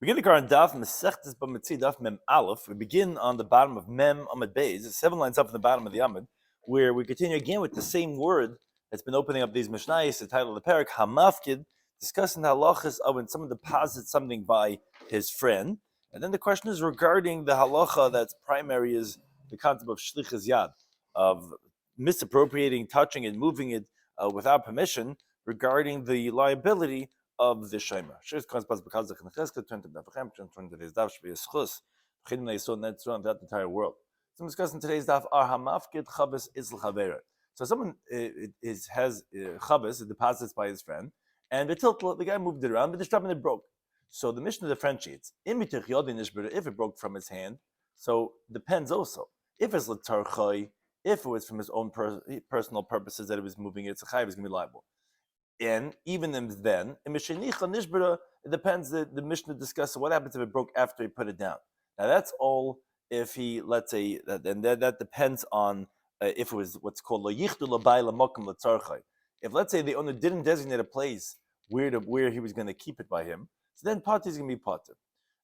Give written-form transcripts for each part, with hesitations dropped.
Begin the current Daf Mesechtes Bava Metzia Daf Mem Aleph. We begin on the bottom of Mem Amud Beis, 7 lines up in the bottom of the Amud, where we continue again with the same word that's been opening up these Mishnayos. The title of the parak Hamafkid, discussing the halachas of when someone deposits something by his friend, and then the question is regarding the halacha that's primary is the concept of shlichus yad, of misappropriating, touching it, moving it without permission, regarding the liability of the Shomer. Turn to today's daf that entire world. So I'm discussing today's daf are hamafkid chavas isl chavera. So someone has chavas, deposits by his friend, and the guy moved it around, but the strap it broke. So the Mishnah differentiates. If it broke from his hand, so depends also. If it's l'tzarchai, if it was from his own personal purposes that it was moving it, Chayiv is going to be liable. And even then, it depends. The Mishnah discusses what happens if it broke after he put it down. Now that's all. If he, let's say, that depends on if it was what's called lo yichdu l'bay l'mokum l'tzarchai. If let's say the owner didn't designate a place where he was going to keep it by him, so then party is going to be potter.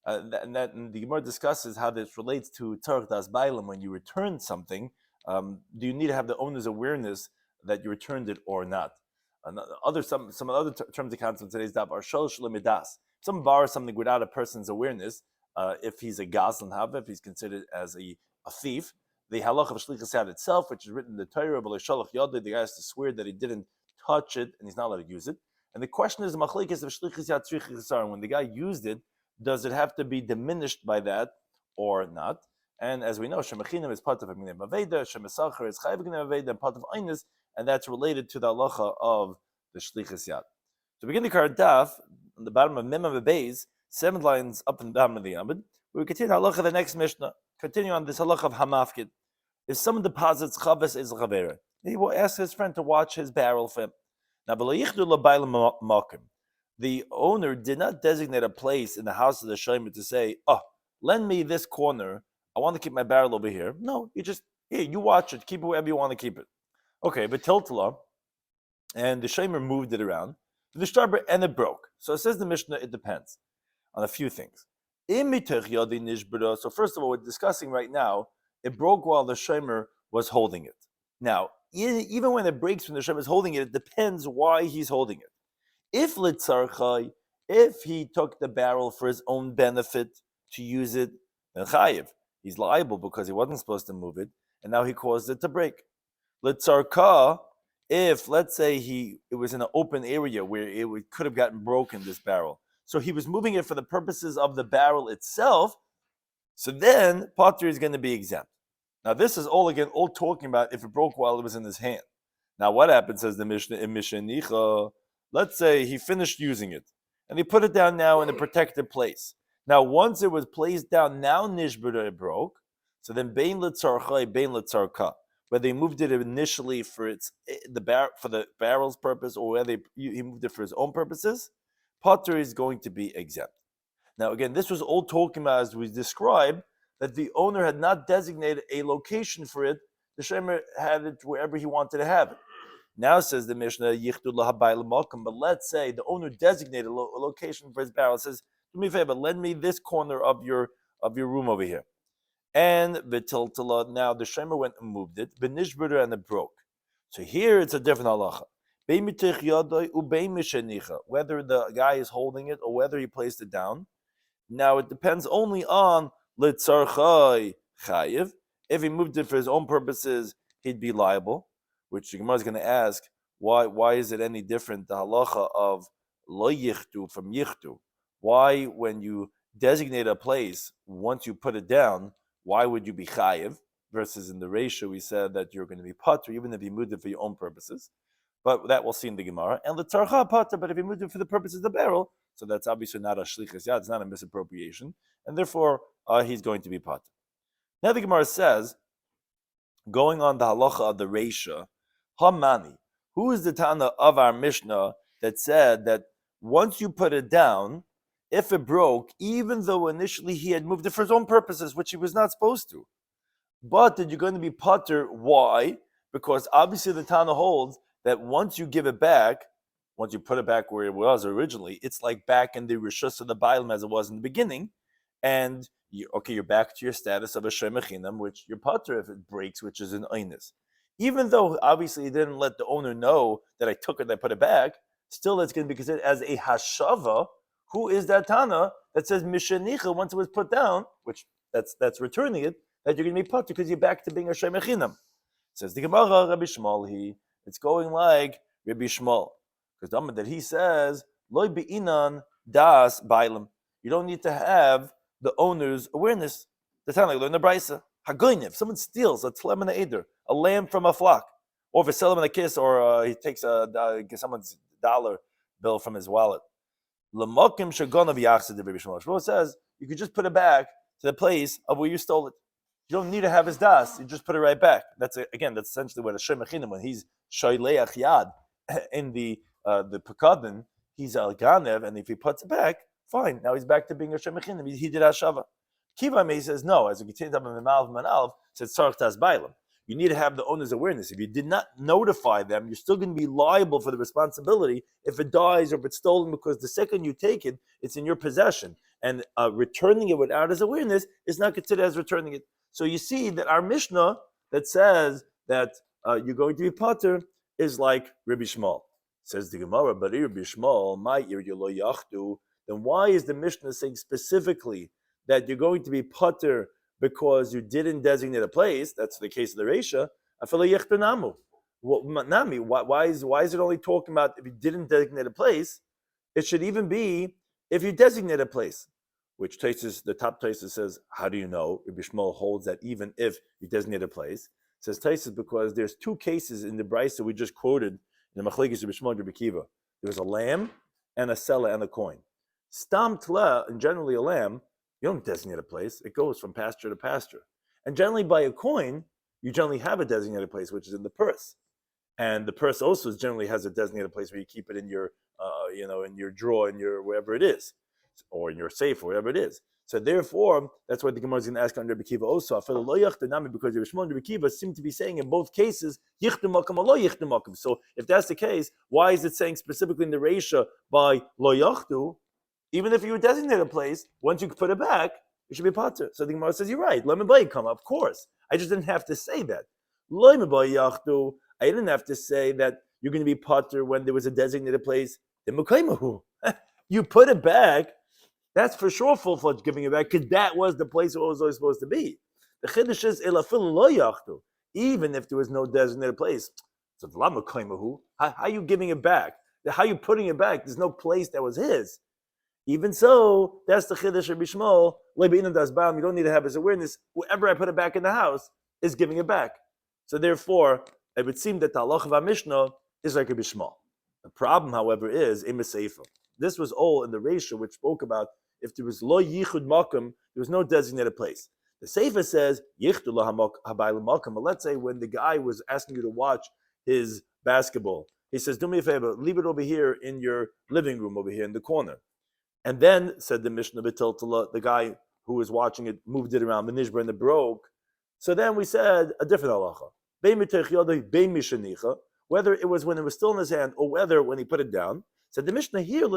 And the Gemara discusses how this relates to tzarch das bailam when you return something. Do you need to have the owner's awareness that you returned it or not? Some other terms of concept in today's daf are shalosh lemidas. Someone borrows something without a person's awareness, if he's a gazlan hava, if he's considered as a thief, the halach of shlichus yad itself, which is written in the Torah, the guy has to swear that he didn't touch it and he's not allowed to use it. And the question is the machlekes of shlichus yad tzrichis. When the guy used it, does it have to be diminished by that or not? And as we know, shemachinim is part of Agnev Aveda, shemesachar is chayiv Agnev Aveda, and part of Einis, and that's related to the halacha of the shlichus yad. So begin the current daf on the bottom of Mem Amud Beis, 7 lines up and down of the Amud. We continue halacha the next Mishnah. Continue on this halacha of hamafkid. If someone deposits chavas is chavera, he will ask his friend to watch his barrel for him. Now, the owner did not designate a place in the house of the Shomer to say, "Oh, lend me this corner. I want to keep my barrel over here." No, you watch it, keep it wherever you want to keep it. Okay, but tiltala, and the Shomer moved it around, and it broke. So it says the Mishnah, it depends on a few things. So first of all, we're discussing right now, it broke while the Shomer was holding it. Now, even when it breaks when the Shomer is holding it, it depends why he's holding it. If litzarchai, if he took the barrel for his own benefit to use it, then chayiv, he's liable because he wasn't supposed to move it, and now he caused it to break. Litzarka, if let's say it was in an open area where it could have gotten broken, this barrel, so he was moving it for the purposes of the barrel itself, so then potter is going to be exempt. Now this is all talking about if it broke while it was in his hand. Now what happens, says the Mishnah, in Mishanicha, let's say he finished using it, and he put it down now in a protected place. Now once it was placed down, now nishbura, it broke, so then bein litzarchai, bein litzarka, whether he moved it initially for the barrel's purpose or whether he moved it for his own purposes, potter is going to be exempt. Now again, this was all talking about, as we described, that the owner had not designated a location for it. The Shomer had it wherever he wanted to have it. Now says the Mishnah, but let's say the owner designated a location for his barrel. It says, do me a favor, lend me this corner of your room over here. And v'tiltala, now the Shomer went and moved it, v'nishbura, and it broke. So here it's a different halacha. Whether the guy is holding it or whether he placed it down. Now it depends only on litzarchai chayiv. If he moved it for his own purposes, he'd be liable. Which the Gemara is going to ask, why is it any different, the halacha of lo yichtu from yichtu? Why, when you designate a place, once you put it down, why would you be chayiv? Versus in the ratio, we said that you're going to be pater, even if you moved it for your own purposes. But that we'll see in the Gemara. And the tzarcha pater, but if you moved it for the purpose of the barrel, so that's obviously not a shlichus yad, it's not a misappropriation, and therefore he's going to be pater. Now the Gemara says, going on the halacha of the ratio, Hamani, who is the Tana of our Mishnah that said that once you put it down, if it broke, even though initially he had moved it for his own purposes, which he was not supposed to, but that you're going to be pater, why? Because obviously the Tana holds that once you give it back, once you put it back where it was originally, it's like back in the rishus of the bailam as it was in the beginning, and you're back to your status of a shemechinam, which you're pater if it breaks, which is an einis. Even though obviously you didn't let the owner know that I took it, I put it back, still that's going to be considered as a hashava. Who is that Tana that says mishenicha once it was put down, which that's returning it, that you're going to be pater because you're back to being a shemechinam. Says the Gemara, Rabbi Shmuel, it's going like Rabbi Shmuel, because the that he says loy beinan das bailam. You don't need to have the owner's awareness. The time like learn the brisa. Hagoynev, if someone steals a tlem and eder, a lamb from a flock, or if it's selling a kiss, or he takes someone's dollar bill from his wallet. L'mokim shagonav yachsid. Rabbi Shmuel. Shmuel says you could just put it back to the place of where you stole it. You don't need to have his das. You just put it right back. That's essentially what a shemechinam, when he's shoyleach yad in the pekadon, he's al ganev, and if he puts it back, fine. Now he's back to being a shemechinam. He did hashava. Kiva Mei says no. As we continue to the Malv Manalv says tzarich tas bailam. You need to have the owner's awareness. If you did not notify them, you're still going to be liable for the responsibility if it dies or if it's stolen, because the second you take it, it's in your possession, and returning it without his awareness is not considered as returning it. So you see that our Mishnah that says that you're going to be pater is like Rabbi Shmuel. Says the Gemara, but Rabbi Shmuel, my ir yolo yachdu. Then why is the Mishnah saying specifically that you're going to be pater because you didn't designate a place? That's the case of the Reisha. Afala yechtu namu. Nami. Why is it only talking about if you didn't designate a place? It should even be if you designate a place. Which the top Taisus says, how do you know? Rabbi Shmuel holds that even if you designate a place. It says Taisus because there's two cases in the brisa we just quoted in the Machlekes Rabbi Shmuel and Rabbi Kiva. There was a lamb and a seller and a coin. Stam tla, and generally a lamb, you don't designate a place. It goes from pasture to pasture. And generally by a coin, you generally have a designated place, which is in the purse. And the purse also generally has a designated place where you keep it in your, in your drawer, in your wherever it is, or in your safe, or whatever it is. So therefore, that's what the Gemara is going to ask on Rabbi Kiva also. Because Rabbi Shmuel and Rabbi Kiva seem to be saying in both cases, yichtu makam or lo yichtu makam. So if that's the case, why is it saying specifically in the Reisha by lo yachtu? Even if you designate a place, once you put it back, it should be pater. So the Gemara says, you're right. Lo mebayi come, of course. I just didn't have to say that. Lo mebayi yachtu. I didn't have to say that you're going to be pater when there was a designated place. You put it back. That's for sure full-fledged giving it back, because that was the place it was always supposed to be. The chiddush is elafil lo yachtu, even if there was no designated place. So how are you giving it back? How are you putting it back? There's no place that was his. Even so, that's the chiddush of Bishmol. You don't need to have his awareness. Wherever I put it back in the house is giving it back. So therefore, it would seem that the halach of our Mishnah is like a Bishmol. The problem, however, is in Meseifa. This was all in the Reisha, which spoke about if there was lo yichud makom, there was no designated place. The Seifa says yichdu lo habayla makom. But let's say when the guy was asking you to watch his basketball, he says, "Do me a favor, leave it over here in your living room, over here in the corner." And then said the Mishnah B'Tiltala, the guy who was watching it moved it around the nishbar and it broke. So then we said a different halacha: whether it was when it was still in his hand or whether when he put it down. Said the Mishnah here,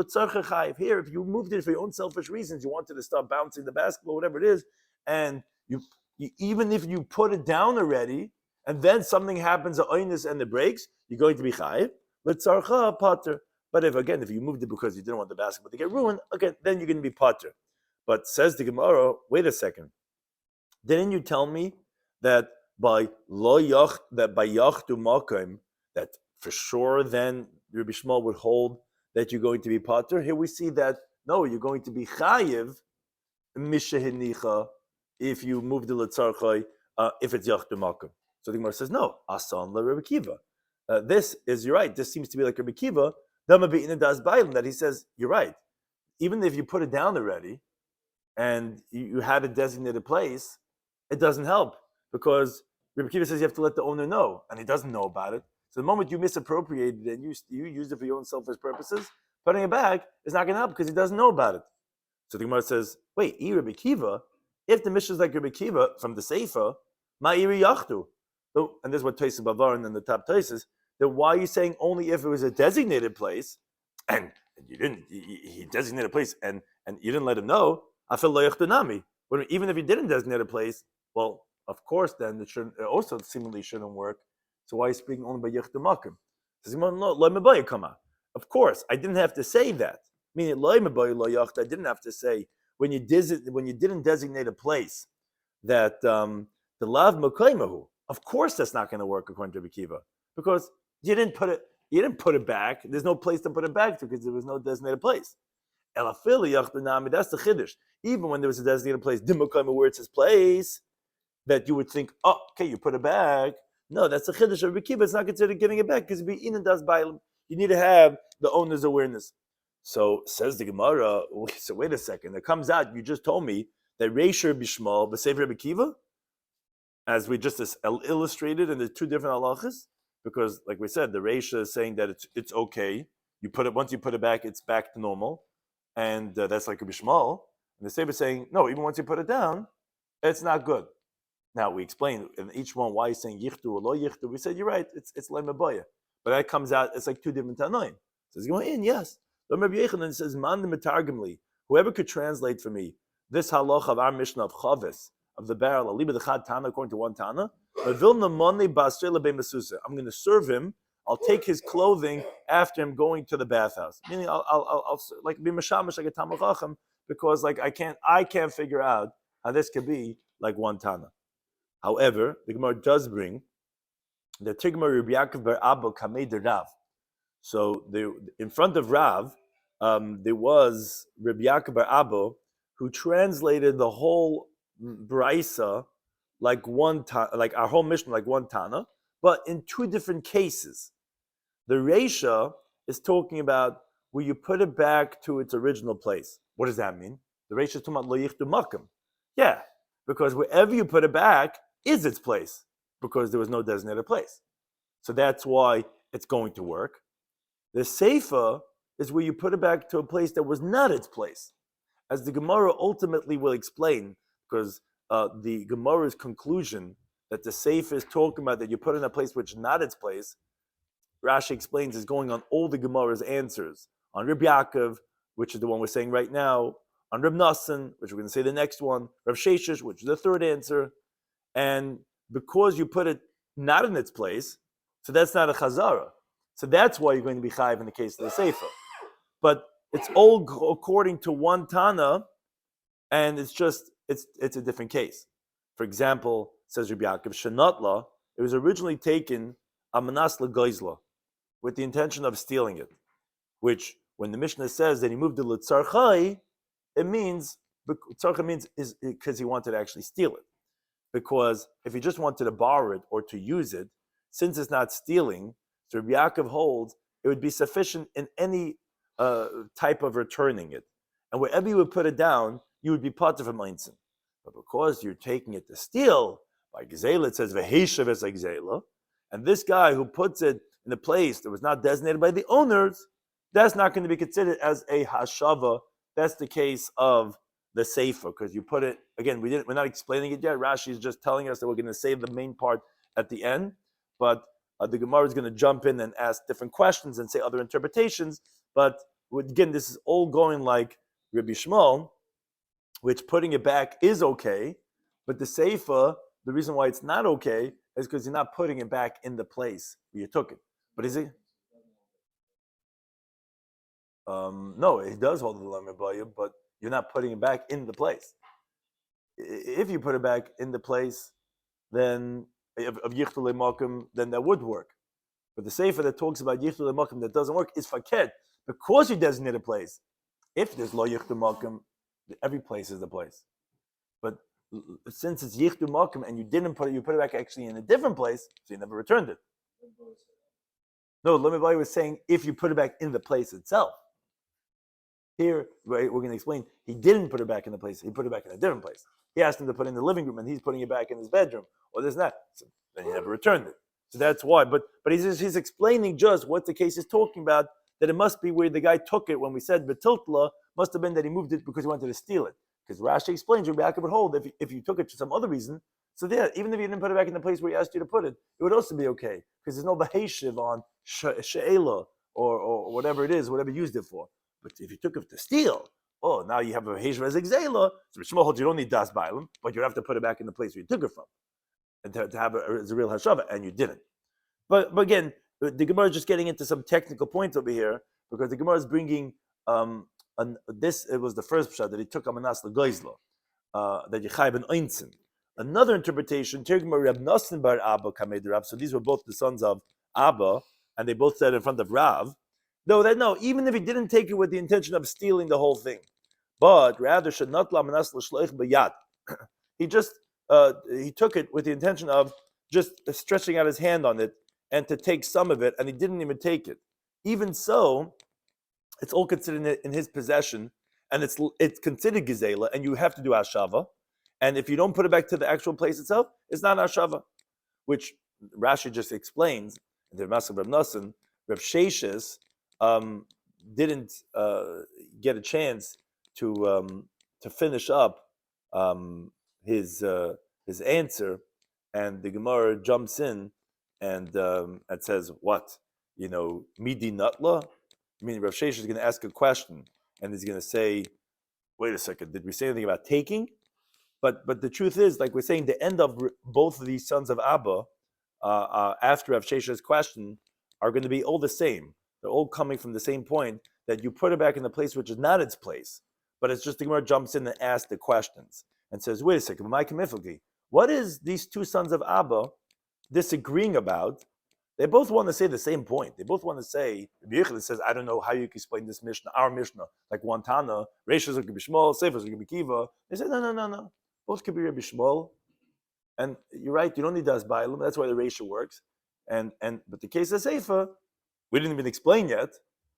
here, if you moved it for your own selfish reasons, you wanted to start bouncing the basketball, whatever it is, and you even if you put it down already, and then something happens, a oinus and it breaks, you're going to be chayiv. L'tzarcha pater. But if you moved it because you didn't want the basketball to get ruined, okay, then you're going to be pater. But says the Gemara, wait a second, didn't you tell me that by yachtu makom, that for sure then Rabbi Shmuel would hold that you're going to be pater? Here we see that, no, you're going to be chayiv mishahinicha if you move the letzarchai, if it's yachtu makom. So the Gemara says, no, asan la Rabbi Kiva. This is, you're right, this seems to be like Rabbi Kiva, that he says, you're right. Even if you put it down already, and you had a designated place, it doesn't help, because Rabbi Kiva says you have to let the owner know, and he doesn't know about it. So the moment you misappropriated it and you used it for your own selfish purposes, putting it back is not going to help because he doesn't know about it. So the Gemara says, wait, Rabbi Kiva, if the Mishnah is like Rabbi Kiva from the Seifa, ma'iri yachtu. And this is what Taisus Bavaran and the top Taisus, then why are you saying only if it was a designated place? and you didn't, he designated a place, and you didn't let him know, I feel lo yachtanami. But even if he didn't designate a place, well, of course, then it shouldn't, it also seemingly shouldn't work. So why is speaking only by yichtamakim? Says no, lo mebaya come out. Of course, I didn't have to say that. Meaning lo mebaya lo yacht. I didn't have to say when you didn't designate a place that the lav mekaymahu. Of course, that's not going to work according to Rabbi Kiva because you didn't put it back. There's no place to put it back to because there was no designated place. Elafili yachtanami. That's the chiddush. Even when there was a designated place, dimukayma where it's his place, that you would think, oh, okay, you put it back. No, that's the chiddush of Rabbi Kiva. It's not considered giving it back because Be'inan does bailim. You need to have the owner's awareness. So says the Gemara. So wait a second. It comes out. You just told me that Reisha Bishmal b'Sefer Rabbi Kiva, as we just illustrated in the two different halachas, because like we said, the Reisha is saying that it's okay. You put it once you put it back, it's back to normal, and that's like a Bishmal. And the Sefer is saying no, even once you put it down, it's not good. Now we explained in each one why he's saying yichtu or lo yichtu. We said you're right, it's lemabaya, but that comes out it's like two different tanoim. So he's going in, yes. Rabbi Yechanan says man metargamli. Whoever could translate for me this halacha of our Mishnah of chavis of the barrel aliba the chad tana according to one tana. I'm going to serve him. I'll take his clothing after him going to the bathhouse. Meaning I'll like be mashamish like a talmid chacham because like I can't figure out how this could be like one tana. However, the Gemara does bring the Tigmar Rabbi Yaakov bar Abba Kamei de Rav. So in front of Rav, there was Rabbi Yaakov bar Abba who translated the whole Braisa like one like our whole Mishnah like one Tana, but in two different cases. The Reisha is talking about where you put it back to its original place. What does that mean? The Reisha is talking about lo yichtu makom. Yeah, because wherever you put it back is its place, because there was no designated place. So that's why it's going to work. The Seifa is where you put it back to a place that was not its place. As the Gemara ultimately will explain, because the Gemara's conclusion that the Seifa is talking about that you put in a place which is not its place, Rashi explains is going on all the Gemara's answers. On Rabbi Yaakov, which is the one we're saying right now, on Reb Nassan, which we're going to say the next one, Rav Sheshes, which is the third answer, and because you put it not in its place, so that's not a chazara. So that's why you're going to be chayiv in the case of the Seifa. But it's all according to one Tana, and it's a different case. For example, says Rabbi Yaakov, Shenatla, it was originally taken amanas legoizla, with the intention of stealing it, which when the Mishnah says that he moved the l'tzarchai, it means tzarchai means is because he wanted to actually steal it. Because if he just wanted to borrow it or to use it, since it's not stealing, so Rabbi Yaakov holds it would be sufficient in any type of returning it, and wherever you would put it down, you would be part of a meinzin. But because you're taking it to steal, by Gezela it says v'heishav es Gezela, and this guy who puts it in a place that was not designated by the owners, that's not going to be considered as a hashava. That's the case of the Seifa, because you put it again. We're not explaining it yet. Rashi is just telling us that we're going to save the main part at the end, but the Gemara is going to jump in and ask different questions and say other interpretations. But again, this is all going like Rabbi Shmuel, which putting it back is okay, but the Seifa, the reason why it's not okay is because you're not putting it back in the place where you took it. But is it? No, it does hold the lemon by but you're not putting it back in the place. If you put it back in the place, then of yichtul makom, then that would work. But the sefer that talks about yichtul makom that doesn't work is faket, because you designate a place. If there's lo yichtul makom, every place is the place. But since it's yichtul makom and you didn't put it, you put it back actually in a different place, so you never returned it. No, Lemibay was saying if you put it back in the place itself. Here, right, we're going to explain, he didn't put it back in the place, he put it back in a different place. He asked him to put it in the living room, and he's putting it back in his bedroom, or this and that. So then he never returned it. So that's why. But he's explaining just what the case is talking about, that it must be where the guy took it when we said Betiltla, must have been that he moved it because he wanted to steal it. Because Rashi explains, Rabbi Yaakov would hold, if you took it for some other reason, so there, even if you didn't put it back in the place where he asked you to put it, it would also be okay, because there's no beheshiv on she'ela, or whatever it is, whatever you used it for. But if you took it to steal, now you have a Hezra as Exela. So Shmuel holds you don't need Das Bailam, but you have to put it back in the place where you took it from. And to have it as a real Hashava, and you didn't. But again, the Gemara is just getting into some technical points over here, because the Gemara is bringing it was the first pshat that he took Amanas L'Goizlo, that Yechai ben Einzin. Another interpretation, Tirgma Reb Nosson bar Abba Kamed Rab. So these were both the sons of Abba, and they both said in front of Rav. No, even if he didn't take it with the intention of stealing the whole thing, but rather should not Lamanas L'Shleich B'Yad. He just he took it with the intention of just stretching out his hand on it and to take some of it, and he didn't even take it. Even so, it's all considered in his possession, and it's considered Gizela, and you have to do Ashava. And if you don't put it back to the actual place itself, it's not Ashava, which Rashi just explains. The Masech Reb Nosson, Reb Sheshes didn't get a chance to finish up his answer, and the Gemara jumps in and says, "What? Midi Nutla?" I mean, Rav Sheshes is going to ask a question, and he's going to say, "Wait a second, did we say anything about taking?" But the truth is, like we're saying, the end of both of these sons of Abba, after Rav Sheshes' question, are going to be all the same. They're all coming from the same point, that you put it back in the place which is not its place. But it's just the Gemara jumps in and asks the questions and says, "Wait a second, what is these two sons of Abba disagreeing about?" They both want to say the same point. They both want to say, Rabbi Yochanan says, "I don't know how you can explain this Mishnah, our Mishnah, like one Tana, Reishas are going to be Shmuel, Seifers are going to be Kiva." They say, no. Both could be Rabbi Shmuel. And you're right, you don't need Das Bailam. That's why the Reisha works. But the case of Seifa, we didn't even explain yet.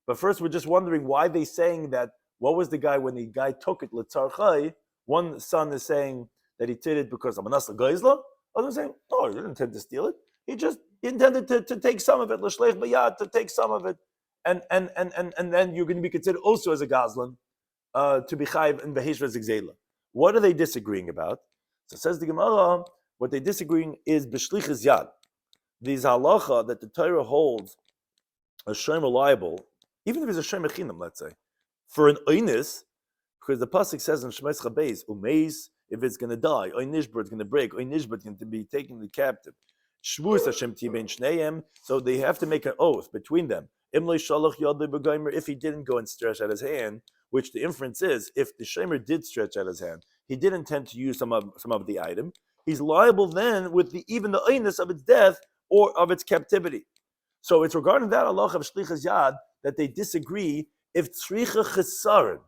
But first, we're just wondering why they saying that. What was the guy when the guy took it? L'tzarchai. One son is saying that he did it because of Amanas L'Goizla. Other saying, no, he didn't intend to steal it. He just intended to take some of it, l'shleich b'yad, to take some of it, and then you're going to be considered also as a gazlan to be chayiv in beheshva zigzela. What are they disagreeing about? So says the Gemara, what they disagreeing is b'shlichas yad. These halacha that the Torah holds a shem reliable, even if it's a shem echinam, let's say, for an oinis, because the pasuk says in Shemais Chabeis, umeis, if it's going to die, oinishbur it's going to break, oinishbur it's going to be taken the captive. Shvus Hashem tibein shneim, so they have to make an oath between them. If he didn't go and stretch out his hand, which the inference is, if the shemer did stretch out his hand, he did intend to use some of the item, he's liable then with even the oinus of its death or of its captivity. So it's regarding that Allah of shlichas yad that they disagree if tzricha chesaron.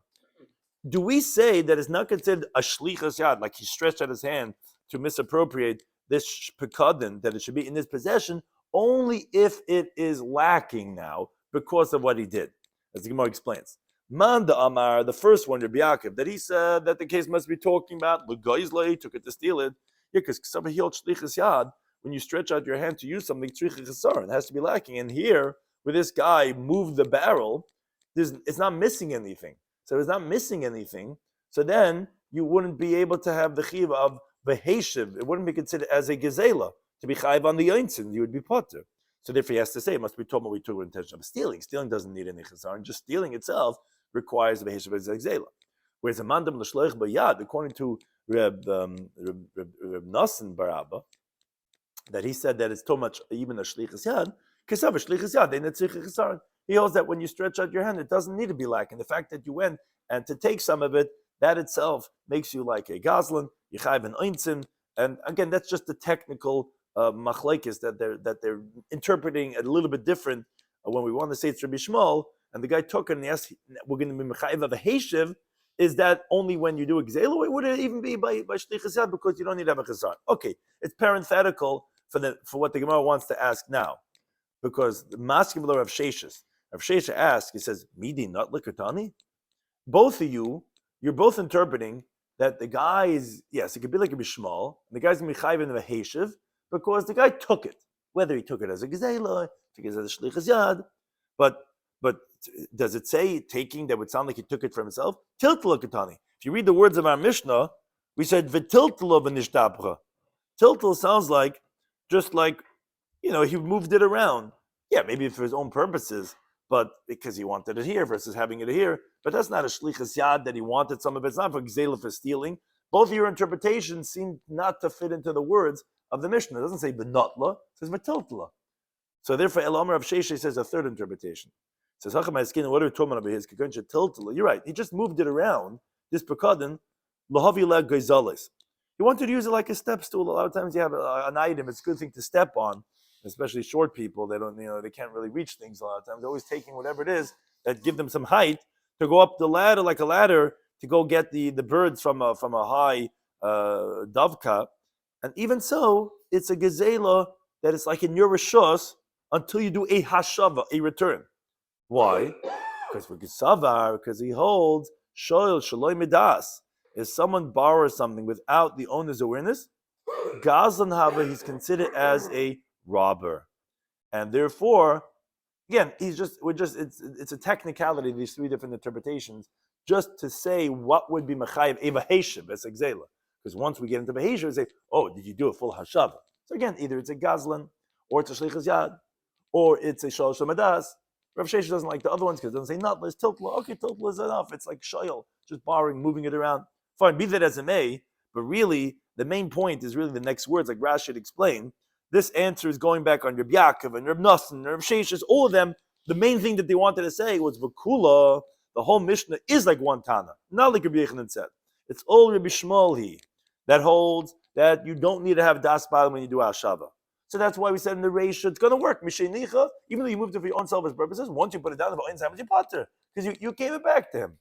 Do we say that it's not considered a shlichas yad, like he stretched out his hand to misappropriate this pekadin, that it should be in his possession, only if it is lacking now because of what he did, as the Gemara explains. Manda Amar, the first one, Rabbi Yaakov, that he said that the case must be talking about L'Goizla, took it to steal it. Yeah, because somebody held shlichas yad, when you stretch out your hand to use something, tzricha chesaron, it has to be lacking. And here, where this guy moved the barrel, it's not missing anything. So it's not missing anything. So then you wouldn't be able to have the chiv of beheshiv. It wouldn't be considered as a gezela to be chayiv on the yointzin. You would be potter. So therefore, he has to say it must be told what we took with intention of stealing. Stealing doesn't need any chesaron. Just stealing itself requires the beheshiv as a gezela. Whereas a mandam l'shloich b'yad, according to Reb Nosson bar Abba, that he said that it's too much even a shlichus yad. Kesav a shlichus yad, they netzich chesaron. He holds that when you stretch out your hand, it doesn't need to be lacking. The fact that you went and to take some of it, that itself makes you like a gazlan, yichayv and eintzin. And again, that's just the technical machlekes that they're interpreting a little bit different when we want to say it's Rabbi Shmuel, and the guy took it and he asked, we're going to be mechayiv of a heishiv. Is that only when you do exelu? Would it even be by shlichus yad because you don't need to have a chazar? Okay, it's parenthetical for what the Gemara wants to ask now, because the maskim of Rav Sheshes asks, he says, "Midi not likatani." Both of you, you're both interpreting that the guy is, yes, it could be like a bishmal, and the guy's going to be chayv in the heishiv because the guy took it, whether he took it as a gezela, took it as a shlichus yad, but does it say taking that would sound like he took it for himself? Tiltala katani. If you read the words of our Mishnah, we said v'tiltala v'nishdabra. Tiltal sounds like just like he moved it around. Yeah, maybe for his own purposes, but because he wanted it here versus having it here. But that's not a shlichus yad that he wanted some of it. It's not for gzela for stealing. Both of your interpretations seem not to fit into the words of the Mishnah. It doesn't say v'notla, it says v'tiltla. So therefore, Elamar Rav Sheshe says a third interpretation. It says, Hacham Ha'eskin, what are we talking about his? You're right. He just moved it around, this pekadin, lahavi leg geizalis. He wanted to use it like a step stool. A lot of times you have an item, it's a good thing to step on, especially short people. They don't, they can't really reach things a lot of times. They're always taking whatever it is that give them some height to go up the ladder like a ladder to go get the birds from a high davka. And even so, it's a gezela that is like in your rishos until you do a hashava, a return. Why? Because he holds shoyl shaloi midas. If someone borrows something without the owner's awareness, gazlan hava, he's considered as a robber, and therefore, again, it's a technicality. These three different interpretations, just to say what would be mechayev eva heishav as exela. Because once we get into behavior, we say, oh, did you do a full hashava? So again, either it's a gazlan, or it's a shlichus yad, or it's a shol shamadas. Rav Sheshe doesn't like the other ones because it doesn't say not. It's tiltla. Okay, tiltla is enough. It's like shoyl, just borrowing, moving it around. Fine, be that as it may, but really, the main point is really the next words, like Rashi had explained. This answer is going back on Reb Yaakov and Reb Nosson and Reb Sheshes, all of them. The main thing that they wanted to say was V'kula, the whole Mishnah is like one Tana, not like Rabbi Yechanan said. It's all Rabbi Shmuel that holds that you don't need to have das bal when you do Hashava. So that's why we said in the Reisha, it's going to work. Mishenicha, even though you moved it for your own selfish purposes, once you put it down, the Ba'in Samaj, you potter, because you gave it back to him.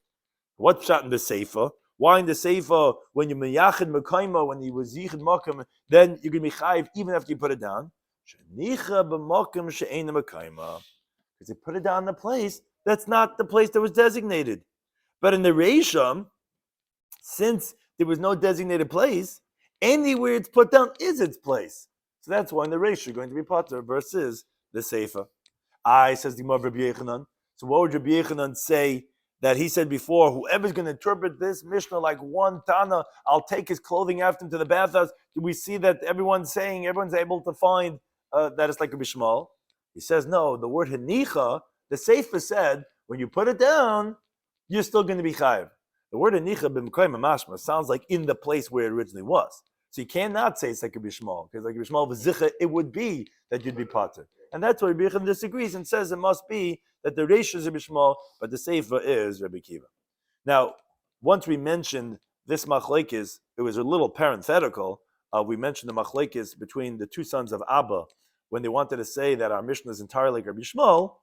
What's shot in the Seifa? Why in the Seifa, when you meyachid mekayma, when he was yichid makam, then you're going to be chayiv even after you put it down? Shenicha b'makam she'ena mekayma. Because you put it down in the place, that's not the place that was designated. But in the Reisham, since there was no designated place, anywhere it's put down is its place. So that's why in the Reish you're going to be potter versus the Seifa. Says the Gemara Rabbi Yechanan. So what would Rabbi Yechanan say that he said before, whoever's going to interpret this Mishnah like one Tana, I'll take his clothing after him to the bathhouse. Do we see that everyone's able to find that it's like a Bishmal? He says, no, the word Hanicha, the Seifa said, when you put it down, you're still going to be chayiv. The word Hanicha b'mkoyim mashma sounds like in the place where it originally was. So you cannot say it's like a Bishmal, because like a Bishmal v'zicha, it would be that you'd be potter. And that's why Rabbi Yechanan disagrees and says it must be that the Reish is a Bishmal, but the Seifa is Rabbi Kiva. Now, once we mentioned this machlekes, it was a little parenthetical. We mentioned the machlekes between the two sons of Abba when they wanted to say that our Mishnah is entirely like Rabbi Shmuel.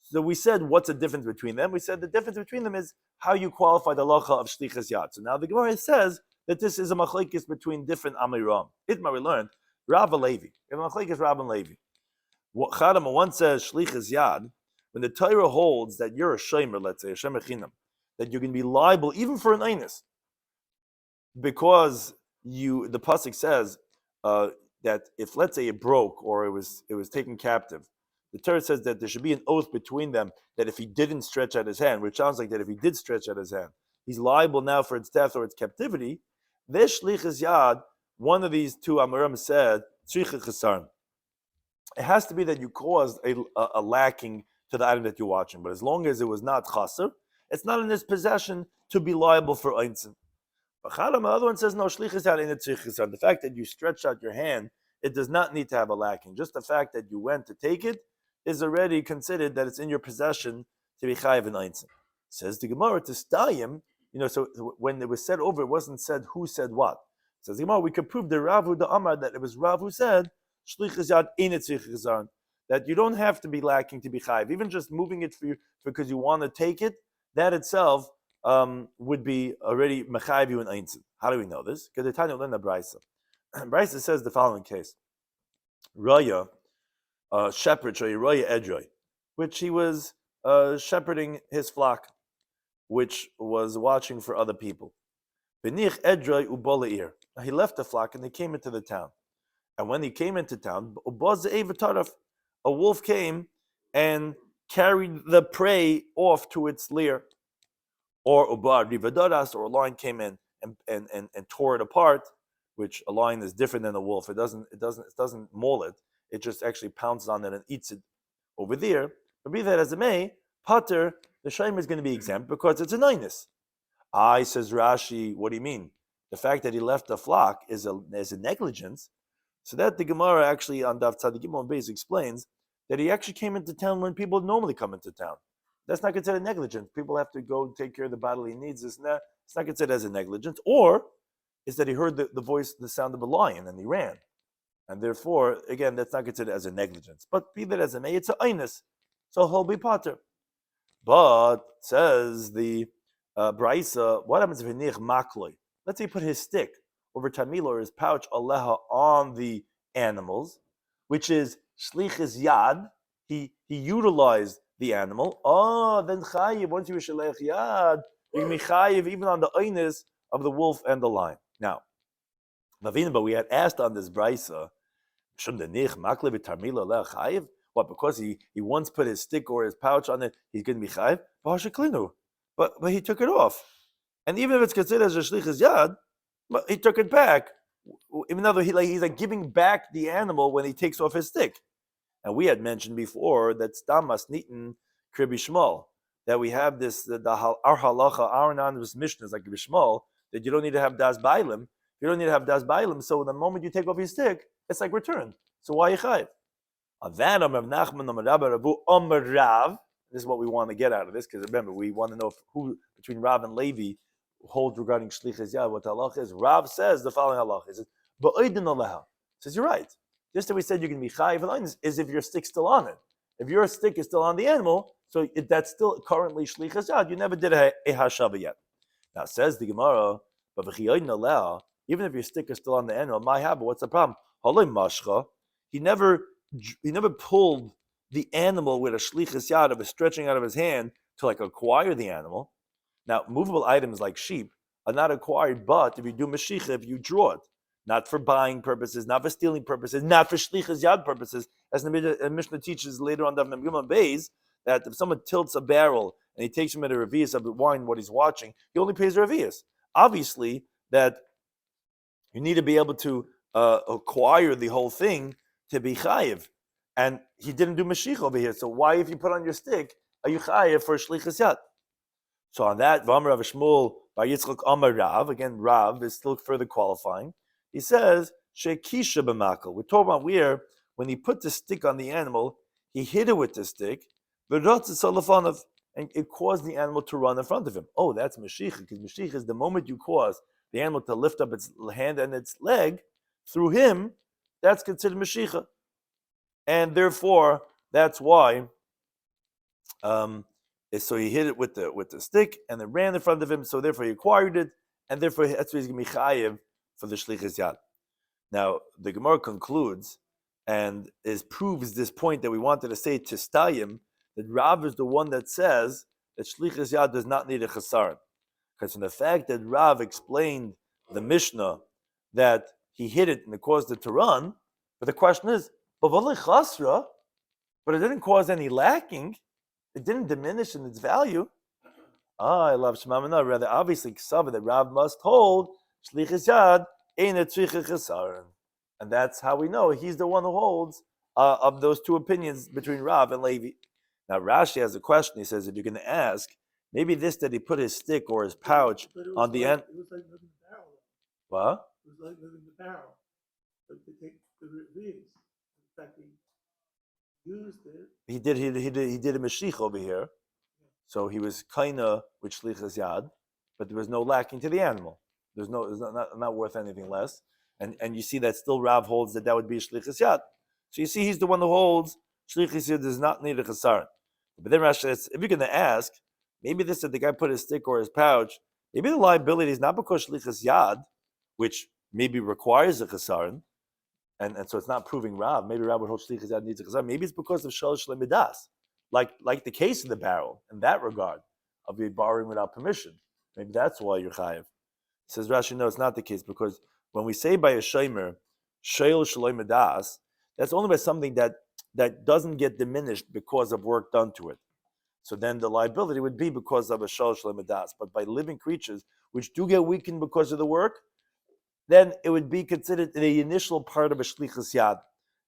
So we said, what's the difference between them? We said the difference between them is how you qualify the halacha of shlichus yad. So now the Gemara says that this is a machlekes between different amiram. Itma we learned Rav and Levi. We have a machlekes Rav and Levi. Chadam one says shlichus yad. When the Torah holds that you're a shomer, let's say a shomer chinam, that you're going to be liable even for an einus, because the pasuk says that if, let's say, it broke or it was taken captive, the Torah says that there should be an oath between them that if he didn't stretch out his hand, which sounds like that if he did stretch out his hand, he's liable now for its death or its captivity. This shlichus yad, one of these two Amorim said, tzricha chesarn. It has to be that you caused a lacking to the item that you're watching, but as long as it was not chaser, it's not in his possession to be liable for einzin. But the other one says, no, shlichus yad ain't tzricha chesarn. The fact that you stretched out your hand, it does not need to have a lacking. Just the fact that you went to take it is already considered that it's in your possession to be chayiv and einzin. Says the Gemara to stayim, so when it was said over, it wasn't said who said what. Says the Gemara, we could prove the Rav the Amar that it was Rav who said shlichus yad ain't tzricha chesarn, that you don't have to be lacking to be chayiv. Even just moving it for you because you want to take it, that itself would be already mechayiv you and einzin. How do we know this? Because the Tanya learned the Brisa. Brisa says the following case: Raya, shepherd, Raya Edroi, which he was shepherding his flock, which was watching for other people. Benich Edroi ubolair. He left the flock and they came into the town. And when he came into town, a wolf came and carried the prey off to its lair. Or ubar rivadaras, or a lion came in and tore it apart, which a lion is different than a wolf. It doesn't maul it. It just actually pounces on it and eats it over there. But be that as it may, Pater, the Shloime is going to be exempt because it's a neinus. Says Rashi, what do you mean? The fact that he left the flock is a negligence. So that the Gemara actually on Daf Tzadik Gimel Beis explains that he actually came into town when people normally come into town. That's not considered negligence. People have to go take care of the bodily needs. It's not considered as a negligence. Or is that he heard the voice, the sound of a lion, and he ran. And therefore, again, that's not considered as a negligence. But be that as it may, it's an einus. So he'll be pater. But, says the Braisa, what happens if he nich makloi? Let's say he put his stick over tamila or his pouch aleha on the animals, which is shlichus yad. He utilized the animal. Then chayiv, once you shalech yad, you can be chayiv even on the einus of the wolf and the lion. Now, but we had asked on this Braisa, what, because he once put his stick or his pouch on it, he's going to be chayiv? But he took it off. And even if it's considered as a shlichus yad, he took it back. Even though he's like giving back the animal when he takes off his stick. And we had mentioned before that stamas nitin kribi shmol, that we have this, our halacha, our anonymous mishnah is like bishmol, that you don't need to have das bailim. You don't need to have das bailim, so the moment you take off your stick, it's like returned. So why you chayiv? On that, this is what we want to get out of this, because remember, we want to know who between Rav and Levi holds regarding shlichus yad, what the halach is. Rav says the following halach. He says, says you're right. Just that we said you can be chayiv is if your stick's still on it. If your stick is still on the animal, so that's still currently shlichus yad. You never did a hashava yet. Now says the Gemara, but even if your stick is still on the animal, my habit, what's the problem? He never pulled the animal with a shlichus yad of a stretching out of his hand to like acquire the animal. Now, movable items like sheep are not acquired, but if you do mashicha, if you draw it, not for buying purposes, not for stealing purposes, not for shlichus yad purposes, as the Mishnah teaches later on Daf Yomi Beis, that if someone tilts a barrel and he takes him at a revius of wine, what he's watching, he only pays a revius. Obviously, that you need to be able to acquire the whole thing to be chayiv. And he didn't do mashiach over here. So why, if you put on your stick, are you chayiv for shlichus yad? So on that, V'amar Rav Shmuel by Yitzchak Amar Rav, again, Rav is still further qualifying. He says, Shekisha b'makal. We're talking about where, when he put the stick on the animal, he hit it with the stick, and it caused the animal to run in front of him. Oh, that's mashiach, because mashiach is the moment you cause the animal to lift up its hand and its leg through him, that's considered mashiach. And therefore, that's why, so he hit it with the stick and it ran in front of him, so therefore he acquired it, and therefore that's why he's going to be chayiv for the shlichus yad. Now, the Gemara concludes and proves this point that we wanted to say to Stayim, that Rav is the one that says that shlichus yad does not need a chesaron. Because from the fact that Rav explained the Mishnah that he hit it and it caused it to run, but the question is, but it didn't cause any lacking, it didn't diminish in its value. I love Shemamana, rather obviously Ksava that Rav must hold shlichus yad ein tzricha chesaron. And that's how we know he's the one who holds of those two opinions between Rav and Levi. Now Rashi has a question. He says, if you're going to ask, maybe this that he put his stick or his pouch on the end. It was like living the barrel. What? It was like living the barrel. But they take the revius. In fact, he used it. He did a mashiach over here. So he was kaina with shlichus yad, but there was no lacking to the animal. It's not worth anything less. And you see that still Rav holds that would be a shlichus yad. So you see he's the one who holds shlichus yad does not need a chesaron. But then Rashi says, if you're going to ask, maybe this that the guy put his stick or his pouch, maybe the liability is not because shlichus yad, which maybe requires a chesaron, and so it's not proving Rav. Maybe Rav would hold shlichus yad needs a chesaron. Maybe it's because of shalosh lemidas, like the case of the barrel in that regard of you borrowing without permission. Maybe that's why you're chayiv. Says Rashi, no, it's not the case, because when we say by a shomer, shayl shaloi medas, that's only by something that doesn't get diminished because of work done to it. So then the liability would be because of a shayl shaloi medas. But by living creatures, which do get weakened because of the work, then it would be considered the initial part of a shlichus yad.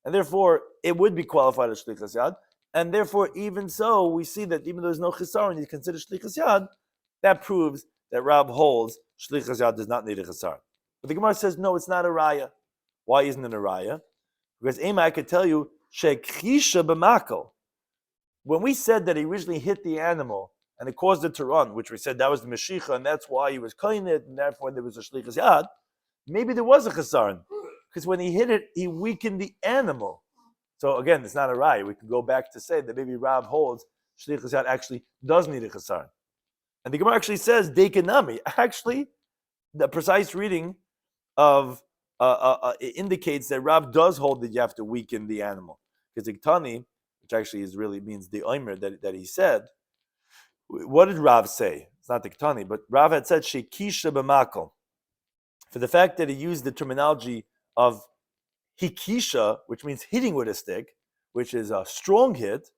And therefore, it would be qualified as shlichus yad. And therefore, even so, we see that even though there's no chisaron, he's considered shlichus yad. That proves that Rab holds shlichus yad does not need a chisaron. But the Gemara says, no, it's not a raya. Why isn't it a raya? Because Ema, I could tell you, shekhisha b'makel. When we said that he originally hit the animal and it caused it to run, which we said that was the Mashiach, and that's why he was koined, and therefore there was a shlichus yad, maybe there was a chisaron. Because when he hit it, he weakened the animal. So again, it's not a raya. We can go back to say that maybe Rav holds shlichus yad actually does need a chisaron. And the Gemara actually says, Dekanami. Actually, the precise reading of it indicates that Rav does hold that you have to weaken the animal. Because Iktani, which actually is really means the Omer that he said, what did Rav say? It's not the Iktani, but Rav had said, Shekisha b'makel. For the fact that he used the terminology of hikisha, which means hitting with a stick, which is a strong hit,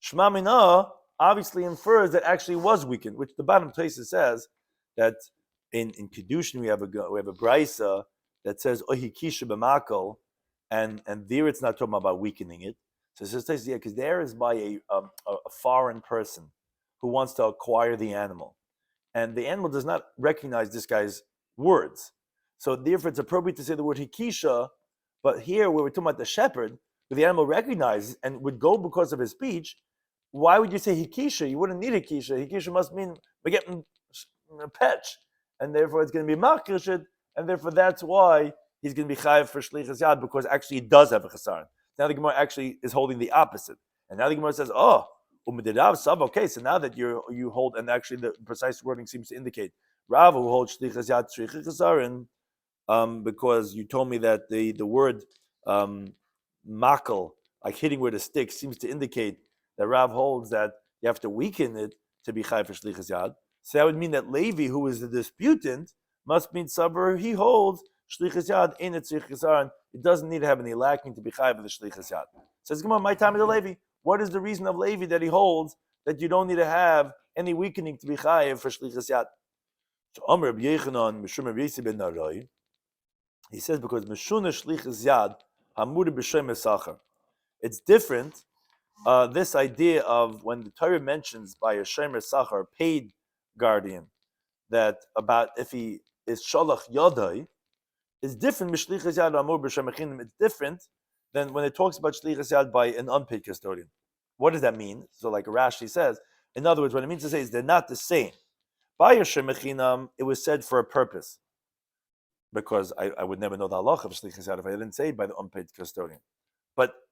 Shema Minah obviously infers that actually was weakened, which the bottom Taisa says that in Kiddushin we have a brisa that says ohikisha b'makel, and there it's not talking about weakening it. So it says because there is by a foreign person who wants to acquire the animal, and the animal does not recognize this guy's words. So therefore it's appropriate to say the word hikisha, but here where we're talking about the shepherd, who the animal recognizes and would go because of his speech, why would you say hikisha? You wouldn't need hikisha. Hikisha must mean we're getting a petch, and therefore it's going to be makrishet, and therefore that's why he's going to be chayav for shlichus yad, because actually he does have a chesaron. Now the Gemara actually is holding the opposite, and now the Gemara says, oh, okay, so now that you hold, and actually the precise wording seems to indicate Rav who holds shlichus yad shlichus chesaron, because you told me that the word makel, like hitting with a stick, seems to indicate that Rav holds that you have to weaken it to be chayav for shlichus yad. So that would mean that Levi, who is the disputant, must mean saber. He holds shlichus yad in its chesaron. It doesn't need to have any lacking to be chayav for the shlichus yad. Says Gemara, my time of the Levi. What is the reason of Levi that he holds that you don't need to have any weakening to be chayav for shlichus yad? So Amr Rabbi Yechanan Mishum Rabbi Yossi ben Narai, he says because Mishuna shlichus yad hamur b'shem esachar. It's different. This idea of when the Torah mentions by a shemer sachar, paid guardian, that about if he is shalach yadai, is different. Mishlichas yad amur b'shem echinim. It's different than when it talks about shlichas yad by an unpaid custodian. What does that mean? So, like Rashi says, in other words, what it means to say is they're not the same. By a shem echinam, it was said for a purpose, because I would never know the halach of shlichas yad if I didn't say it by the unpaid custodian.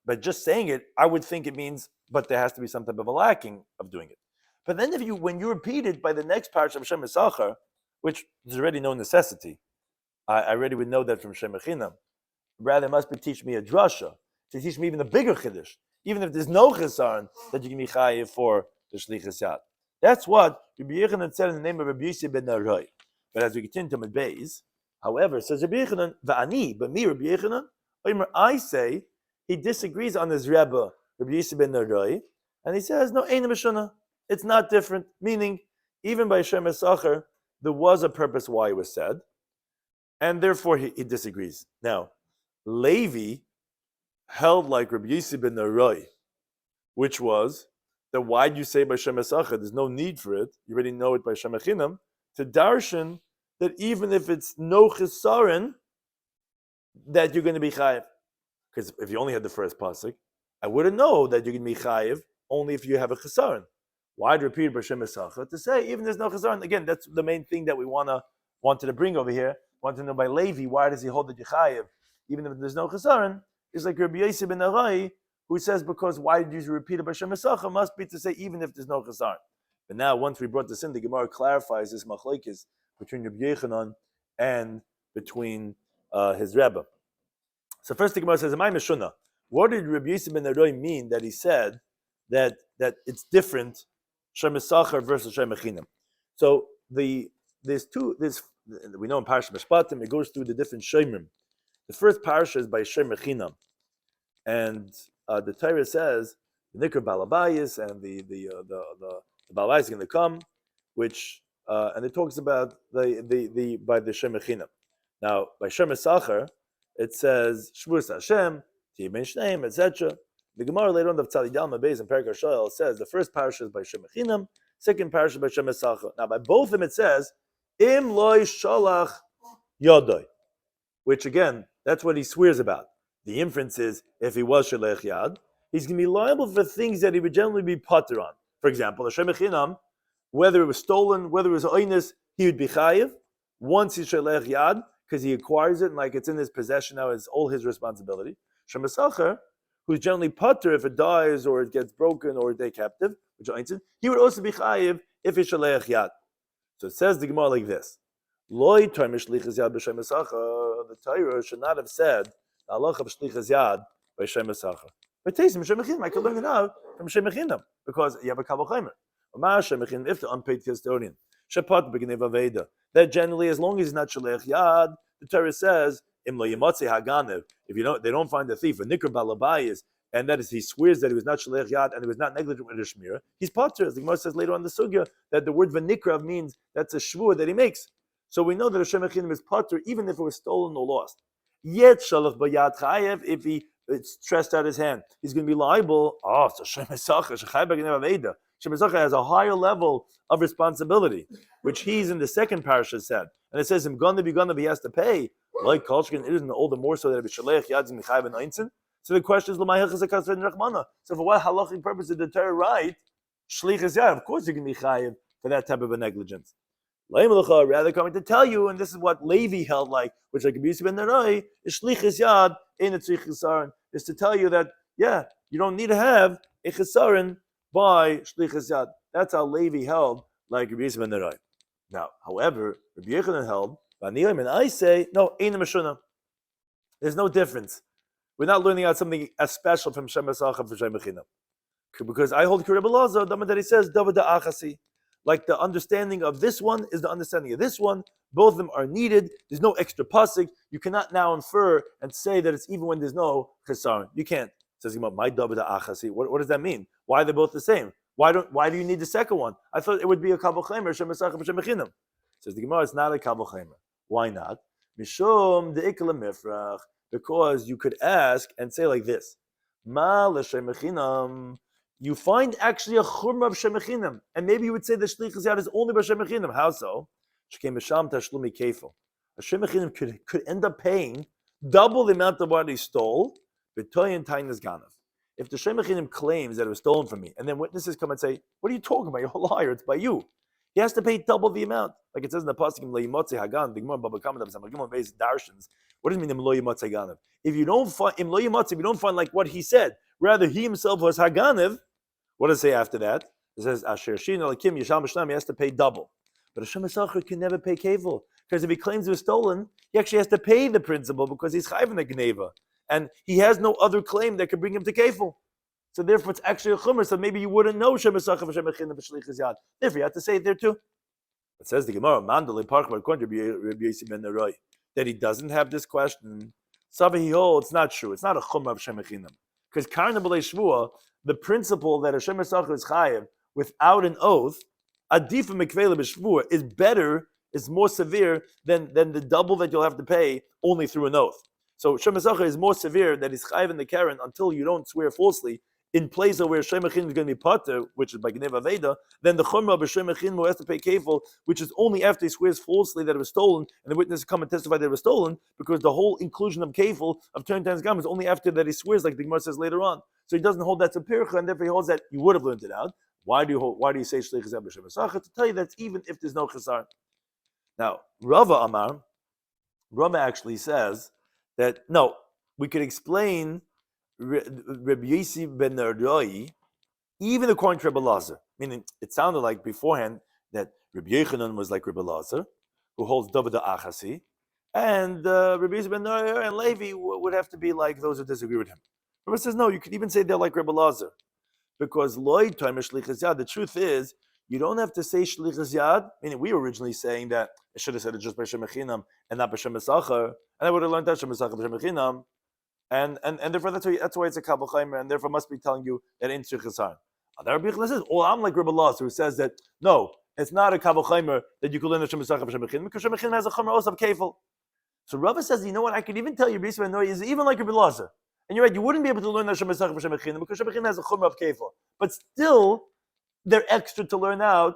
But just saying it, I would think it means, but there has to be some type of a lacking of doing it. But then when you repeat it by the next parasha of Shem Esachar, which is already no necessity, I already would know that from Shem Echinam. Rather, it must be teach me a drasha, to teach me even a bigger chiddush, even if there's no chesaron, that you can be chayiv for the shlichus yad. That's what Rabbi Yechanan said in the name of Rabbi Yossi ben Narai. But as we continue to Medbeis, however, says Rabbi Yechanan, va'ani, but me, Rabbi Yechanan, I say, he disagrees on his Rebbe, Rabbi Yossi ben Narai, and he says, no, ain't mishana. It's not different. Meaning, even by Shem Esachar, there was a purpose why it was said, and therefore he disagrees. Now, Levi held like Rabbi Yossi ben Narai, which was that why do you say by Shem Esachar? There's no need for it. You already know it by Shem Echinam. To darshan that even if it's no chesaron, that you're going to be chayiv. Because if you only had the first pasuk, I wouldn't know that you can be chayiv only if you have a chesaron. Why repeat b'shem esachar? To say even there's no chesaron. Again, that's the main thing that we wanted to bring over here. Want to know by Levi, why does he hold that you chayiv even if there's no chesaron? It's like Rabbi Yossi ben Narai, who says because why did you repeat it b'shem esachar? Must be to say even if there's no chesaron. But now once we brought this in, the Gemara clarifies this machlokes between Rabbi Yechanan and between his Rebbe. So first the Gemara says, "Amay meshuna." What did Rabbi Yossi ben Narai mean that he said that it's different Shem Esachar versus Shem Echinam? So we know in Parashat Mishpatim it goes through the different Shemim. The first parasha is by Shem Echinam, and the Torah says the Nikr Balabayis and the Balabayis is going to come, which and it talks about the by the Shem Echinam. Now by Shem Esachar, it says Shvus Hashem, Timen Shneim, etc. The Gemara later on, the Tzadidam Beis and Perek Shoel says the first parasha is by Shem Echinam, second parasha by Shem Esacha. Now, by both of them, it says Im loy shalach yodoi, which again, that's what he swears about. The inference is if he was shalech yad, he's going to be liable for things that he would generally be pater on. For example, the Shem Echinam, whether it was stolen, whether it was oinus, he would be chayiv once he's shalech yad because he acquires it and like it's in his possession now, it's all his responsibility. Shem Esacha, who's generally pater if it dies or it gets broken or they captive, which he would also be chayiv if it's shaleach yad. So it says the Gemara like this: Loi toimish shlichus yad b'shem esacha. The Torah should not have said the halacha of shlichus yad by shem esacha. But taste Shem Echinam, I can learn it out from Shem Echinam because you have a kabel chaimer. If the unpaid custodian, shepat b'gnei vaveda. That generally, as long as he's not shaleach yad, the Torah says im lo yimotzi haganev. If they don't find the thief, or nikr balabayis, and that is he swears that he was not shaleach yad and he was not negligent with the shmira, he's pater. As the Gemara says later on in the sugya that the word v'nikrav means that's a shvur that he makes. So we know that Hashem Echinam is pater even if it was stolen or lost. Yet shalach bayad chayev, if he stressed out his hand, he's going to be liable. Oh, so Shem Esacha shechai b'gnei aveda. Shem Esacha has a higher level of responsibility, which he's in the second parasha said, and it says him gonna be he has to pay. Like Kolshkin, it isn't all the more so that it be shaleach yad and chayv and einzin. So the question is, l'may hilchas hakasved rachmana. So for what halachic purpose did the Torah write shlichus yad? Of course, you can be chayv for that type of a negligence. Rather coming to tell you, and this is what Levi held like, which like Rabbi Yossi ben Nerai, is shlichus yad in a tzrich chesaron, is to tell you that you don't need to have a chesaron by shlichus yad. That's how Levi held like Rabbi Yossi ben Nerai. Now, however, Rabbi Yochanan held, and I say, no, ein meshuna. There's no difference. We're not learning out something as special from Shem Esacha and from Shem Echinam. Because I hold Rabbi Lazar, that he says, David Achasi. Like the understanding of this one is the understanding of this one. Both of them are needed. There's no extra pasuk. You cannot now infer and say that it's even when there's no chesaron. You can't. Says my David Achasi. What does that mean? Why are they both the same? Why do you need the second one? I thought it would be a kabel chaimer, Shem Esacha and Shem Echinam. Says the Gemara, it's not a kabel chaimer. Why not? Mishum de'ikla mifrach. Because you could ask and say like this: Ma l'shem echinam. You find actually a chumrah of Shem Echinam, and maybe you would say the shlichus yad is only by Shem Echinam. How so? Shkem b'sham tashlumi kefil. Shem Echinam could end up paying double the amount of what he stole. B'toyin tainas ganav. If the Shem Echinam claims that it was stolen from me, and then witnesses come and say, "What are you talking about? You're a liar. It's by you." He has to pay double the amount, like it says in the pasuk, "Lo yimotzi hagan." The Gemara Bava Metzia Daf, Gemara Beis Darshans. What does it mean? Lo yimotzi haganev. If you don't find im lo yimotzi, if you don't find like what he said, rather he himself was haganev. What does it say after that? It says Asher Shin Alakim Yisham B'Shlam. He has to pay double. But Hashem Esacha can never pay kevel because if he claims it was stolen, he actually has to pay the principal because he's chayv in the gneva, and he has no other claim that could bring him to kevel. So therefore, it's actually a chumrah. So maybe you wouldn't know Shem Esacha v'Shem Echinam v'Shlichus Yad. Therefore, you have to say it there too. It says the Gemara, Mandalei Parchbar according to Rabbi Yossi ben Nerai, that he doesn't have this question. Sava he holds, it's not true. It's not a chumrah of Shem Echinam. Because Karna B'lei Shvua, the principle that Hashem Esacha is chayiv without an oath, Adif Mikvela B'Shvua, is better, is more severe than the double that you'll have to pay only through an oath. So Hashem Esacha is more severe that he's chayiv in the Karen until you don't swear falsely, in place of where Shem Echinam is going to be pater, which is by Gneva Veda, then the Chumrah of Shem Echinam who has to pay kefil, which is only after he swears falsely that it was stolen, and the witnesses come and testify that it was stolen, because the whole inclusion of kefil of 10 times gam is only after that he swears, like the Gemara says later on. So he doesn't hold that to pircha, and therefore he holds that you would have learned it out. Why do you say Shlichus Yad b'Shem Esacha? To tell you that even if there's no chesar. Now, Rava actually says that no, we could explain Rabbi Yossi ben Nerai, even according to Rabbi Lazar, meaning it sounded like beforehand that Rabbi Yochanan was like Rabbi Lazar, who holds David Achasi, and Rabbi Yossi ben Nerai and Levi would have to be like those who disagree with him. Rabbi says no, you could even say they're like Rabbi Lazar, because Loi Tomer Shlichus Yad. The truth is, you don't have to say Shlichus Yad. Meaning, we were originally saying that I should have said it just by Shem Echinam and not by Shem Esacha, and I would have learned that Shem Esacha by Shem Echinam. And therefore that's why it's a kabel chaimer, and therefore must be telling you that in tzrichasar. Rabbi Yochanan says, I'm like Rabbi Lazar, who says that no, it's not a kabel chaimer that you could learn the Shem Esacha Shem Echinam, because Shem Echinam has a chamer also of kefil. So Rava says, you know what? I could even tell you, Rabbi Yossi ben Nerai is even like Rabbi Lazar, And you're right, you wouldn't be able to learn that Shem Mesachar for Shem Echinam because Shem Echinam has a chumrah of kefil. But still, they're extra to learn out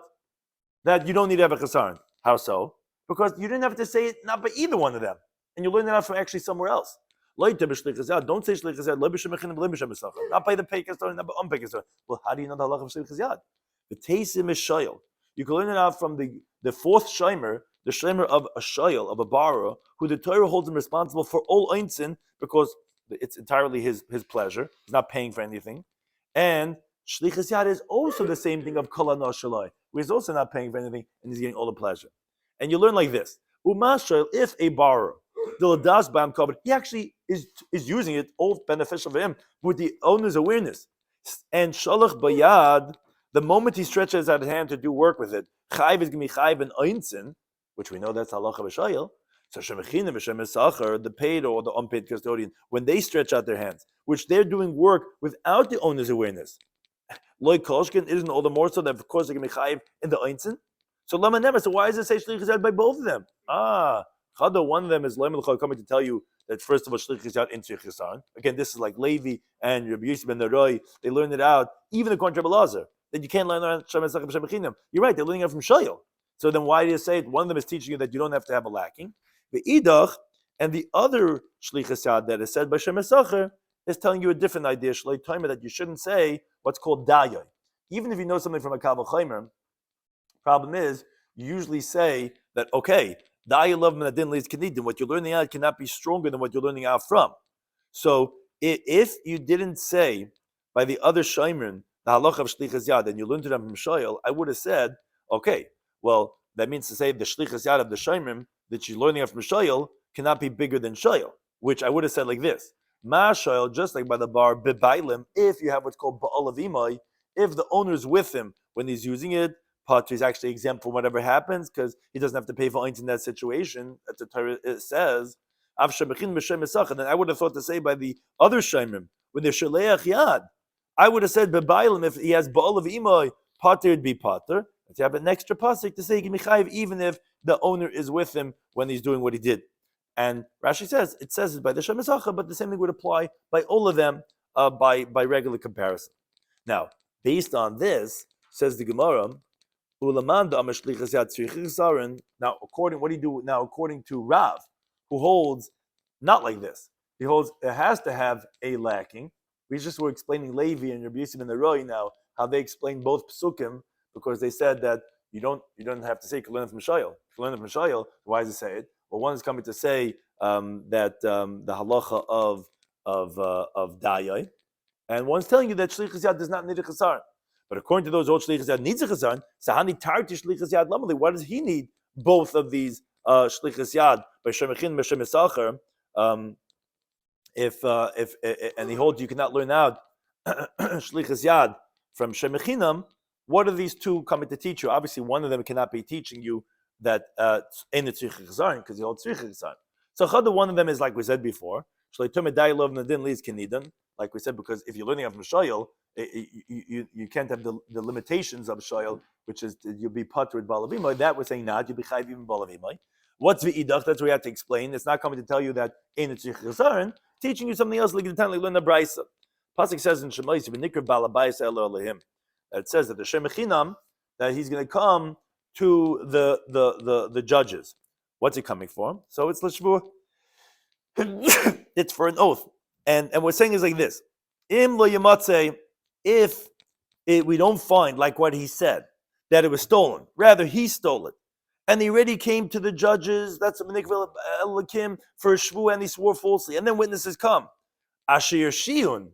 that you don't need to have a chesaron. How so? Because you didn't have to say it not by either one of them. And you learn it out from actually somewhere else. Don't say shlichus yad, not by the pekaston, not by pekaston. Well, how do you know the halacha of shlichus yad? The teisim is shayil. You can learn it out from the fourth shimer, the shimer of a shayil, of a borrower, who the Torah holds him responsible for all einzin because it's entirely his pleasure. He's not paying for anything. And shlichus yad is also the same thing of kol hana shaloi, where he's also not paying for anything and he's getting all the pleasure. And you learn like this: Umashal, if a borrower, he actually is using it, all beneficial for him, with the owner's awareness. And shalach bayad, the moment he stretches out his hand to do work with it, chayv is gimi chayv and einzin, which we know that's halacha b'shayil. So shemechina v'shem esachar, the paid or the unpaid custodian, when they stretch out their hands, which they're doing work without the owner's awareness. Loy koshkin isn't all the more so that of course they're gimi chayv in the einzin. So lama never. So why does it say shlichus yad by both of them? One of them is coming to tell you that first of all shlichus yad into chesaron. Again, this is like Levi and Rabbi Yosef ben Neroi. They learned it out even according to Rabbi Lazar that you can't learn out Shem Mesachar Shem Echinam. You're right. They're learning it from Shayil. So then why do you say it? One of them is teaching you that you don't have to have a lacking. The idach and the other shlichus yad that is said by Shem Mesachar is telling you a different idea. Shlei Tomer, that you shouldn't say what's called dayai. Even if you know something from a Kal V'chomer, problem is you usually say that okay. What you're learning out cannot be stronger than what you're learning out from. So if you didn't say by the other shaymin the halacha of shlichus yad and you learned it from shayil, I would have said, okay, well that means to say the shlichus yad of the shaymin that you're learning out from shayil cannot be bigger than shayil, which I would have said like this: ma shayil, just like by the bar bebailim, if you have what's called ba'al of imai, if the owner is with him when he's using it. Potter is actually exempt from whatever happens because he doesn't have to pay for eins in that situation. That the Torah says. Then I would have thought to say by the other shaymim when they're shaleach yad, I would have said bebailim if he has ba'al of imay, Potter would be Potter. If you have an extra pasuk to say gimichayiv, even if the owner is with him when he's doing what he did. And Rashi says it says it by the Shem Mesachar, but the same thing would apply by all of them by regular comparison. Now, based on this, says the Gemara. Now, according to Rav, who holds not like this, he holds it has to have a lacking. We just were explaining Levi and Rabbi Yosef and the Roi now how they explain both psukim because they said that you don't have to say learn from Shayil. Learn from Shayil. Why does it say it? Well, one is coming to say that the halacha of dayai, and one's telling you that shlichus yad does not need a chesaron. But according to those old shlichus yad needs a chesaron, sahani tarti shlichus yad lamali. Why does he need both of these shlichus yad by shemechin by shemesachar? If and he holds you cannot learn out shlichus yad from shemechinam. What are these two coming to teach you? Obviously, one of them cannot be teaching you that in the tzricha chesaron because he holds tzricha chesaron. So one of them is like we said before. Like we said, because if you're learning from Shayil, you can't have the limitations of Shayil, which is you'll be put with Balavimai. That we're saying not, you'll be chayv even Balavimai. What's V'idach? That's what we have to explain. It's not coming to tell you that in the Tzich, teaching you something else, like the time like learn the Brisa. Pasuk says in Shemais, V'nikr Balabais Elohim. It says that the Shemechinam, that he's going to come to the judges. What's he coming for? So it's L'shvuah. It's for an oath. And we're saying is like this. Im lo yamatze, if we don't find, like what he said, that it was stolen, rather he stole it. And he already came to the judges, that's a menikvel elakim for a shvu, and he swore falsely. And then witnesses come. Asher shiun,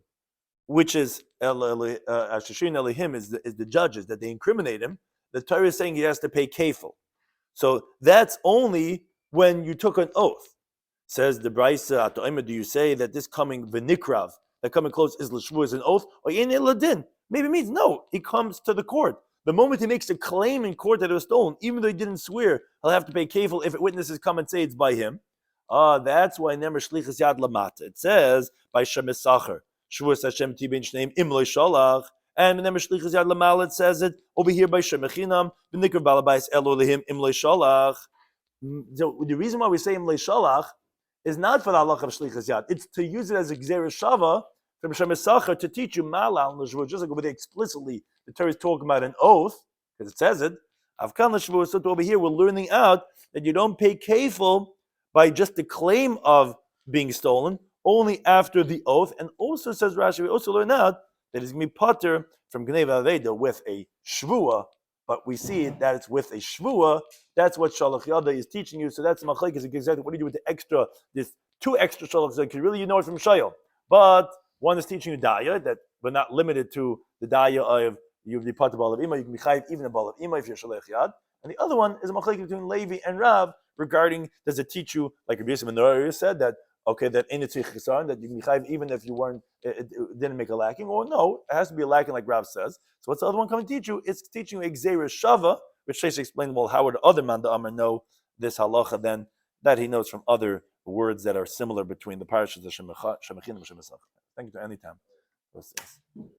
which is Asher shiun elihim is the judges, that they incriminate him. The Torah is saying he has to pay kefil. So that's only when you took an oath. Says the Brisa, do you say that this coming v'nikrav, that coming close is l'shvu, is an oath? Or yin ladin? Maybe it means no, he comes to the court. The moment he makes a claim in court that it was stolen, even though he didn't swear, he'll have to pay kefil if witnesses come and say it's by him. That's why never shlichus yad lamata. It says by shemesachar, shvus Hashem tibin shneim imloy shalach, and never shlichus yad lamal. It says it over here by shemechinam v'nikrav balabais elo lehim imloy shalach. The reason why we say imloy shalach is not for the halacha of shlichus yad. It's to use it as a gzeira shava from Shemesacher to teach you malal l'shvua, just like over there explicitly the Torah is talking about an oath, because it says it. Avkan l'shvua, so over here we're learning out that you don't pay kefil by just the claim of being stolen, only after the oath. And also says Rashi, we also learn out that it's going to be potter from Gnei Aveda with a shvua, but we see that it's with a shvua. That's what Shalach Yada is teaching you. So that's machlekes exactly what do you do with the extra, this 2 extra Shalach Yada, because really you know it from Shayel. But one is teaching you daya, that we're not limited to the daya of you the potter bal of ima, you can be chayiv even a bal of ima if you're Shalach Yad. And the other one is a machlekes between Levi and Rav regarding, does it teach you, like Rabbi Yosef ben Nori said, that okay, that in it's chisaron, that you can be chayiv even if you weren't, it didn't make a lacking, or no, it has to be a lacking like Rav says. So what's the other one coming to teach you? It's teaching you Xeris Shava, which Sheish explained, well, how would the other man the Amr know this halacha then that he knows from other words that are similar between the parashas of Shemachin and Shemesach. Thank you to any time.